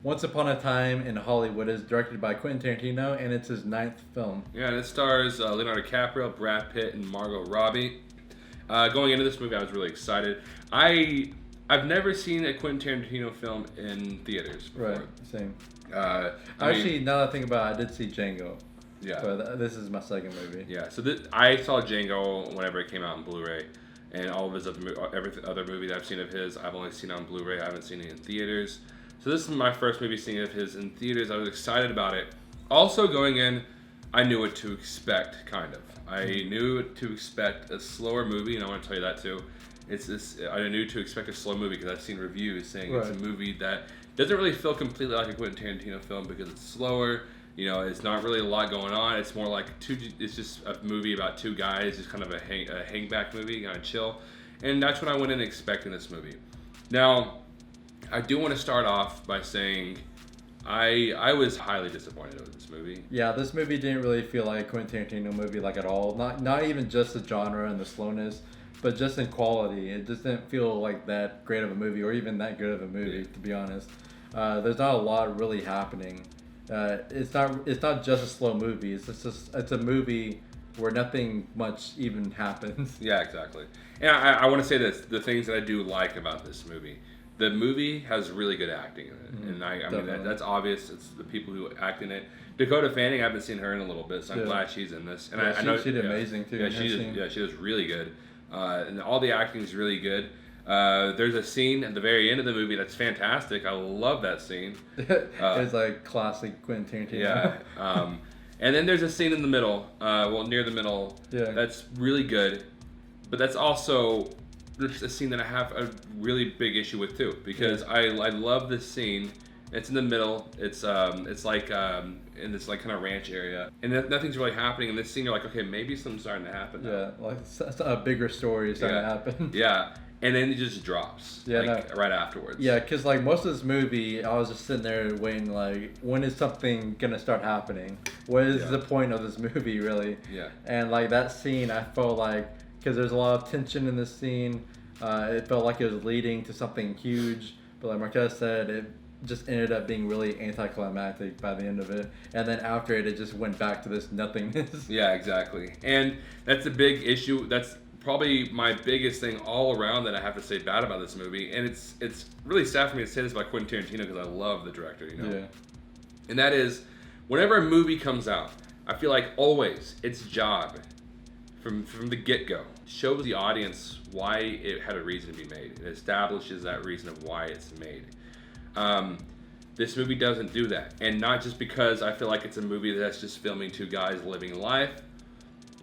Once Upon a Time in Hollywood is directed by Quentin Tarantino, and it's his 9th film. Yeah, and it stars Leonardo DiCaprio, Brad Pitt, and Margot Robbie. Going into this movie, I was really excited. I've never seen a Quentin Tarantino film in theaters before. Right, same. Actually, now that I think about it, I did see Django. Yeah. But this is my second movie. Yeah, so I saw Django whenever it came out on Blu-ray, and all of his every other movie that I've seen of his, I've only seen on Blu-ray. I haven't seen it in theaters. So this is my first movie seeing of his in theaters. I was excited about it. Also going in, I knew what to expect, kind of. I knew to expect a slower movie, and I want to tell you that too. I knew to expect a slow movie because I've seen reviews saying it's a movie that doesn't really feel completely like a Quentin Tarantino film because it's slower. You know, it's not really a lot going on. It's more like it's just a movie about two guys, just kind of a hangback movie, kind of chill. And that's what I went in expecting this movie. Now, I do want to start off by saying I was highly disappointed with this movie. Yeah, this movie didn't really feel like a Quentin Tarantino movie, like at all. Not even just the genre and the slowness, but just in quality. It just didn't feel like that great of a movie, or even that good of a movie, to be honest. There's not a lot really happening. It's not just a slow movie. It's a movie where nothing much even happens. Yeah, exactly. And I want to say this: the things that I do like about this movie. The movie has really good acting in it, and I mean that's obvious. It's the people who act in it. Dakota Fanning, I haven't seen her in a little bit, so I'm glad she's in this. And I know she did amazing too. Yeah, she does really good, and all the acting is really good. There's a scene at the very end of the movie that's fantastic. I love that scene. It's like classic Quentin Tarantino. Yeah. And then there's a scene in the middle, near the middle. Yeah. That's really good, but that's also a scene that I have a really big issue with too, because I love this scene. It's in the middle. It's like in this like kind of ranch area, and nothing's really happening. In this scene, you're like, okay, maybe something's starting to happen now. Yeah, like a bigger story is starting to happen. Yeah, and then it just drops. Right afterwards. Yeah, because like most of this movie, I was just sitting there waiting, like, when is something gonna start happening? What is the point of this movie, really? Yeah. And like that scene, I felt like, because there's a lot of tension in this scene, it felt like it was leading to something huge. But like Marquez said, it just ended up being really anticlimactic by the end of it. And then after it just went back to this nothingness. Yeah, exactly. And that's a big issue. That's probably my biggest thing all around that I have to say bad about this movie. And it's really sad for me to say this about Quentin Tarantino because I love the director, you know? Yeah. And that is, whenever a movie comes out, I feel like always its job from the get-go shows the audience why it had a reason to be made. It establishes that reason of why it's made. This movie doesn't do that. And not just because I feel like it's a movie that's just filming two guys living life,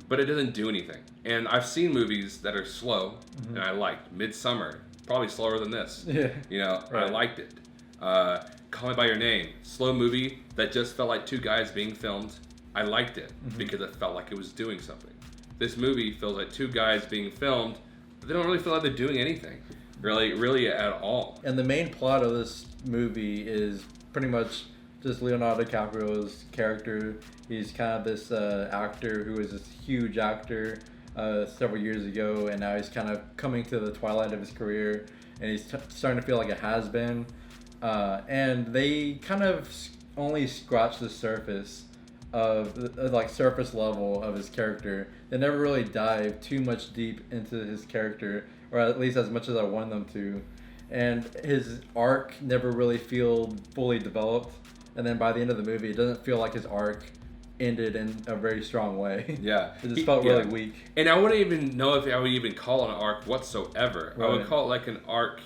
but it doesn't do anything. And I've seen movies that are slow, and I liked Midsummer, probably slower than this. Yeah. You know, I liked it. Call Me By Your Name, slow movie that just felt like two guys being filmed. I liked it because it felt like it was doing something. This movie feels like two guys being filmed, but they don't really feel like they're doing anything, really at all. And the main plot of this movie is pretty much just Leonardo DiCaprio's character. He's kind of this actor who was this huge actor several years ago, and now he's kind of coming to the twilight of his career, and he's starting to feel like a has-been. And they kind of only scratch the surface of like surface level of his character. They never really dive too much deep into his character, or at least as much as I want them to. And his arc never really feel fully developed. And then by the end of the movie, it doesn't feel like his arc ended in a very strong way. Yeah. It just felt really weak. And I wouldn't even know if I would even call it an arc whatsoever. Right. I would call it like an arc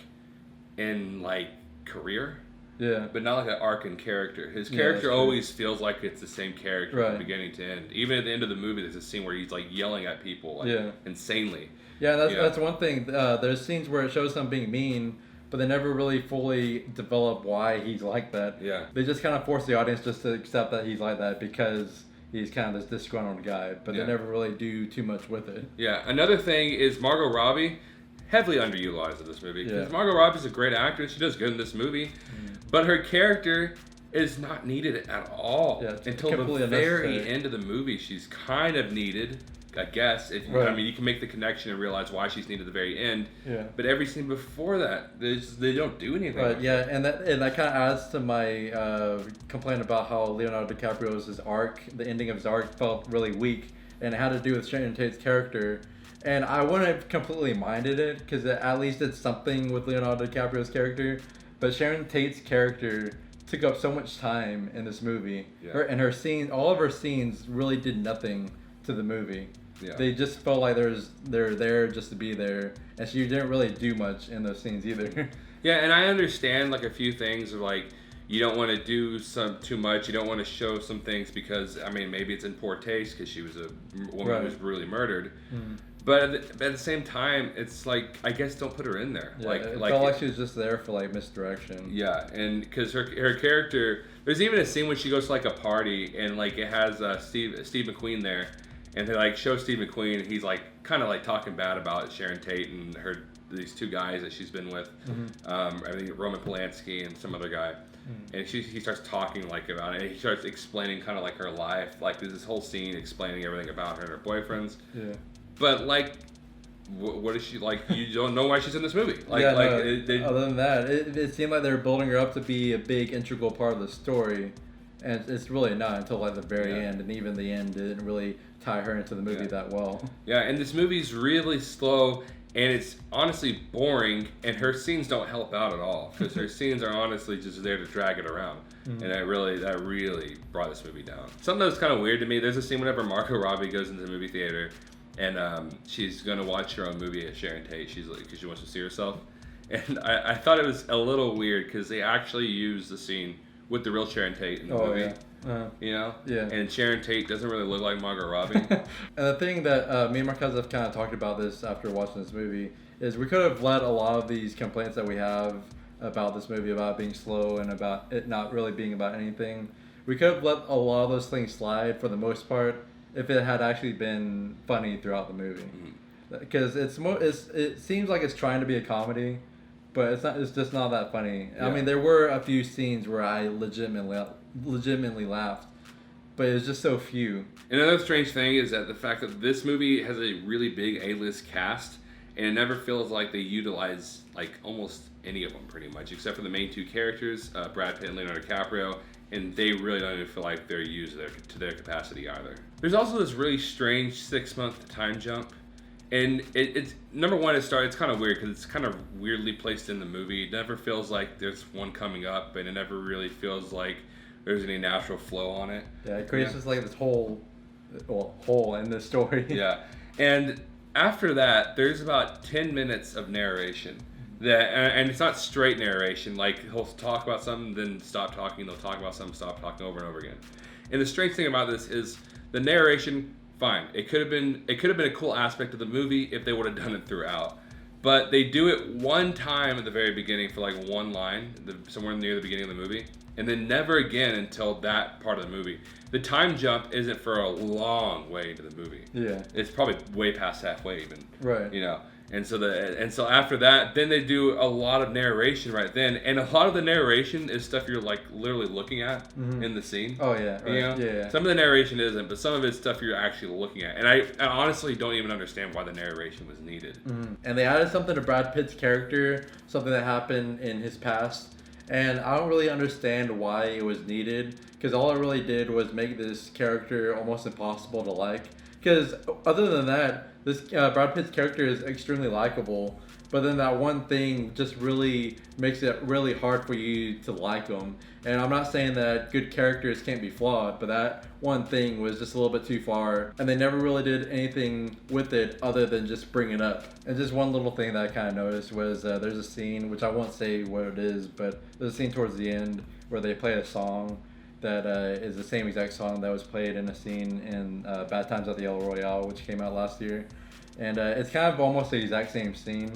in like career. Yeah. But not like an arc in character. His character always feels like it's the same character from beginning to end. Even at the end of the movie, there's a scene where he's like yelling at people like insanely. Yeah, that's one thing. There's scenes where it shows him being mean, but they never really fully develop why he's like that. Yeah. They just kind of force the audience just to accept that he's like that because he's kind of this disgruntled guy, but they never really do too much with it. Yeah. Another thing is Margot Robbie, heavily underutilized in this movie. Because Margot Robbie's a great actress. She does good in this movie. But her character is not needed at all. Until the very end of the movie, she's kind of needed. I guess if right. I mean, you can make the connection and realize why she's needed at the very end. Yeah. But every scene before that, they don't do anything. Right. Yeah, and that kind of adds to my complaint about how Leonardo DiCaprio's arc, the ending of his arc, felt really weak, and it had to do with Sharon Tate's character. And I wouldn't have completely minded it because at least it's something with Leonardo DiCaprio's character. But Sharon Tate's character took up so much time in this movie. Yeah. Her scene, all of her scenes really did nothing to the movie. Yeah. They just felt like they're there just to be there, and she didn't really do much in those scenes either. Yeah, and I understand like a few things of like you don't want to do too much. You don't want to show some things because I mean maybe it's in poor taste because she was a woman who was brutally murdered. Mm-hmm. But at the same time, it's like I guess don't put her in there. Yeah, it felt like she was just there for like misdirection. Yeah, and because her character, there's even a scene when she goes to like a party and like it has Steve McQueen there, and they like show Steve McQueen. And he's like kind of like talking bad about Sharon Tate and these two guys that she's been with. Mm-hmm. I think Roman Polanski and some other guy. And he starts talking like about it. And he starts explaining kind of like her life. Like there's this whole scene explaining everything about her and her boyfriends. Yeah. But like, what is she like? You don't know why she's in this movie. Like, yeah, like no, other than that, it seemed like they were building her up to be a big integral part of the story, and it's really not until like the very end. And even the end didn't really tie her into the movie that well. Yeah, and this movie's really slow. And it's honestly boring, and her scenes don't help out at all because her scenes are honestly just there to drag it around, and that really brought this movie down. Something that was kind of weird to me. There's a scene whenever Margot Robbie goes into the movie theater, and she's gonna watch her own movie at Sharon Tate. She's like because she wants to see herself, and I thought it was a little weird because they actually used the scene with the real Sharon Tate in the movie. Yeah. You know? Yeah. And Sharon Tate doesn't really look like Margot Robbie. And the thing that me and Marquez have kind of talked about this after watching this movie is we could have let a lot of these complaints that we have about this movie, about being slow and about it not really being about anything, we could have let a lot of those things slide for the most part if it had actually been funny throughout the movie. Because it seems like it's trying to be a comedy, but it's not. It's just not that funny. Yeah. I mean, there were a few scenes where I legitimately laughed, but it was just so few. Another strange thing is that the fact that this movie has a really big A-list cast, and it never feels like they utilize like almost any of them pretty much, except for the main two characters, Brad Pitt and Leonardo DiCaprio, and they really don't even feel like they're used to their capacity either. There's also this really strange 6-month time jump. And it's number one. It's kind of weird because it's kind of weirdly placed in the movie. It never feels like there's one coming up, and it never really feels like there's any natural flow on it. Yeah, it creates just like this hole in the story. Yeah, and after that, there's about 10 minutes of narration. And it's not straight narration. Like he'll talk about something, then stop talking. They'll talk about something, stop talking over and over again. And the strange thing about this is the narration. Fine. It could have been a cool aspect of the movie if they would have done it throughout. But they do it one time at the very beginning for like one line, somewhere near the beginning of the movie, and then never again until that part of the movie. The time jump isn't for a long way into the movie. Yeah. It's probably way past halfway even. Right. You know. And so after that, then they do a lot of narration right then, and a lot of the narration is stuff you're like literally looking at in the scene. Oh yeah, right. You know? Yeah. Some of the narration isn't, but some of it's stuff you're actually looking at, and I honestly don't even understand why the narration was needed. And they added something to Brad Pitt's character, something that happened in his past, and I don't really understand why it was needed, because all it really did was make this character almost impossible to like. Because other than that, this Brad Pitt's character is extremely likable, but then that one thing just really makes it really hard for you to like him. And I'm not saying that good characters can't be flawed, but that one thing was just a little bit too far, and they never really did anything with it other than just bring it up. And just one little thing that I kind of noticed was there's a scene, which I won't say what it is, but there's a scene towards the end where they play a song that is the same exact song that was played in a scene in Bad Times at the El Royale, which came out last year. And it's kind of almost the exact same scene,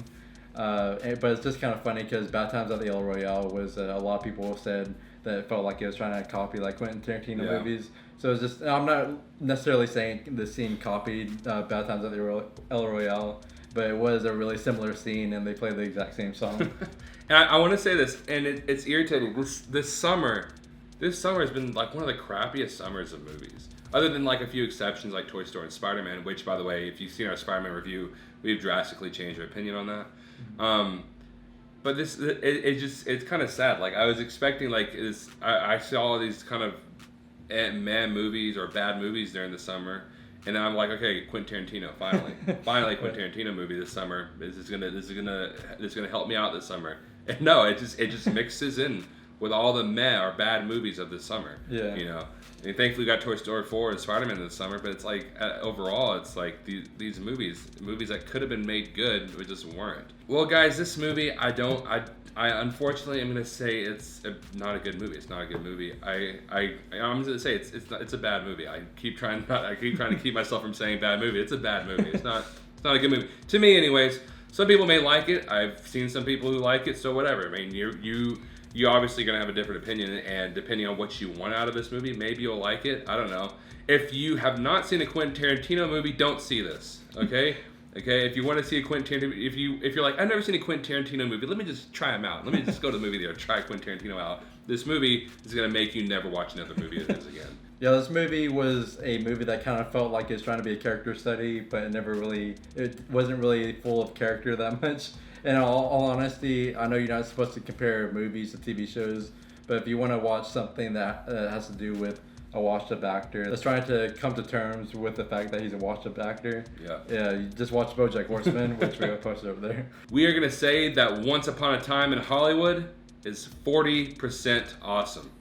but it's just kind of funny because Bad Times at the El Royale was a lot of people said that it felt like it was trying to copy like Quentin Tarantino movies. So it's just, I'm not necessarily saying the scene copied Bad Times at the El Royale, but it was a really similar scene and they played the exact same song. And I want to say this, and it's irritating. This summer, this summer has been like one of the crappiest summers of movies. Other than like a few exceptions like Toy Story and Spider-Man, which, by the way, if you've seen our Spider-Man review, we've drastically changed our opinion on that. But it's kind of sad. Like, I was expecting, like, I saw all these kind of man movies or bad movies during the summer, and I'm like, okay, Quentin Tarantino, finally Quentin Tarantino movie this summer. This is gonna help me out this summer. And no, it just mixes in with all the meh or bad movies of this summer. Yeah. You know, and thankfully we got Toy Story 4 and Spider-Man this summer, but it's like overall, it's like these movies that could have been made good, but just weren't. Well, guys, this movie, I unfortunately am gonna say it's not a good movie. It's not a good movie. I'm gonna say it's a bad movie. I keep trying to keep myself from saying bad movie. It's a bad movie. It's not a good movie to me, anyways. Some people may like it. I've seen some people who like it. So whatever. I mean, you obviously gonna have a different opinion, and depending on what you want out of this movie, maybe you'll like it. I don't know. If you have not seen a Quentin Tarantino movie, don't see this. Okay. Okay, if you want to see a Quentin Tarantino, if you're like, I've never seen a Quentin Tarantino movie, let me just try him out. Let me just go to the movie theater, try Quentin Tarantino out. This movie is going to make you never watch another movie of his again. Yeah, this movie was a movie that kind of felt like it's trying to be a character study, but it wasn't really full of character that much. In all honesty, I know you're not supposed to compare movies to TV shows, but if you want to watch something that has to do with a washed-up actor that's trying to come to terms with the fact that he's a washed-up actor. Yeah, you just watch BoJack Horseman, which we have posted over there. We are going to say that Once Upon a Time in Hollywood is 40% awesome.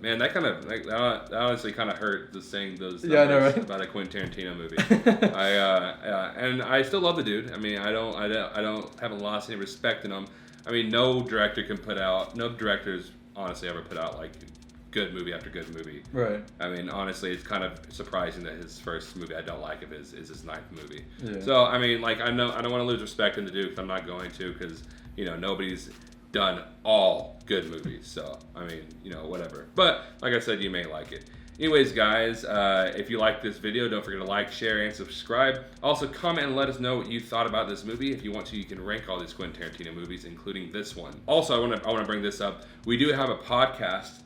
Man, that kind of that honestly kind of hurt just saying those numbers about a Quentin Tarantino movie. And I still love the dude. I mean, I haven't lost any respect in him. I mean, no directors honestly ever put out like good movie after good movie. Right. I mean, honestly, it's kind of surprising that his first movie I don't like of his is his ninth movie. Yeah. So, I mean, like, I don't want to lose respect in the dude, because I'm not going to, because, you know, nobody's done all good movies. So, I mean, you know, whatever. But, like I said, you may like it. Anyways, guys, if you like this video, don't forget to like, share, and subscribe. Also, comment and let us know what you thought about this movie. If you want to, you can rank all these Quentin Tarantino movies, including this one. Also, I want to bring this up. We do have a podcast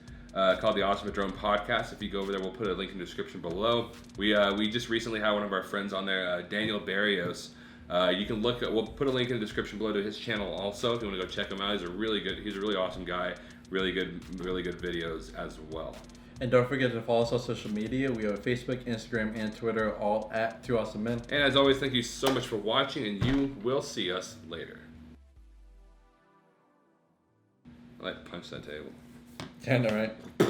called the Awesome Drone Podcast. If you go over there, we'll put a link in the description below. We just recently had one of our friends on there, Daniel Barrios. You can we'll put a link in the description below to his channel also if you want to go check him out. He's a really awesome guy. Really good videos as well. And don't forget to follow us on social media. We have Facebook, Instagram, and Twitter, all at 2 Awesome Men. And as always, thank you so much for watching, and you will see us later. I like punch that table. Yeah, I know, right?